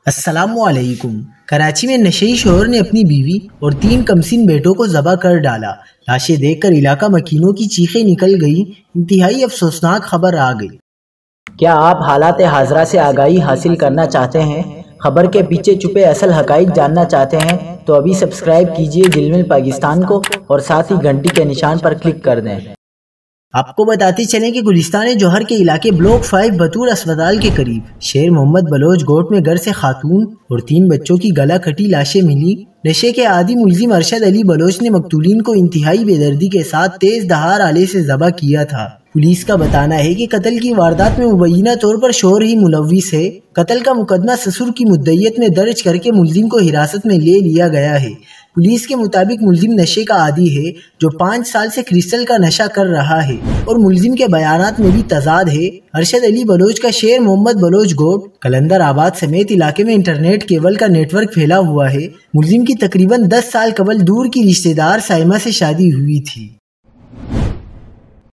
السلام علیکم۔ کراچی میں نشئی شوہر نے اپنی بیوی اور 3 کمسن بیٹوں کو ذبح کر ڈالا۔ لاشیں دیکھ کر علاقہ مکینوں کی چیخیں نکل گئی۔ انتہائی افسوسناک خبر آ گئی۔ کیا آپ حالات حاضرہ سے آگاہی حاصل کرنا چاہتے ہیں؟ خبر کے پیچھے چھپے اصل حقائق جاننا چاہتے ہیں تو ابھی سبسکرائب کیجئے جلمل پاکستان کو اور ساتھ ہی گھنٹی کے نشان پر کلک کر دیں۔ آپ کو بتاتے چلیں کہ گلستان جوہر کے علاقے بلاک 5 بطور اسپتال کے قریب شیر محمد بلوچ گوٹ میں گھر سے خاتون اور 3 بچوں کی گلا کٹی لاشیں ملی۔ نشے کے عادی ملزم ارشد علی بلوچ نے مقتولین کو انتہائی بے دردی کے ساتھ تیز دھار آلے سے ذبح کیا تھا۔ پولیس کا بتانا ہے کہ قتل کی واردات میں مبینہ طور پر شوہر ہی ملوث ہے۔ قتل کا مقدمہ سسر کی مدعیت میں درج کر کے ملزم کو حراست میں لے لیا گیا ہے۔ پولیس کے مطابق ملزم نشے کا عادی ہے جو 5 سال سے کرسٹل کا نشہ کر رہا ہے اور ملزم کے بیانات میں بھی تضاد ہے۔ ارشد علی بلوچ کا شیر محمد بلوچ گوٹ کلندر آباد سمیت علاقے میں انٹرنیٹ کیبل کا نیٹ ورک پھیلا ہوا ہے۔ ملزم کی تقریباً 10 سال قبل دور کی رشتہ دار سائمہ سے شادی ہوئی تھی۔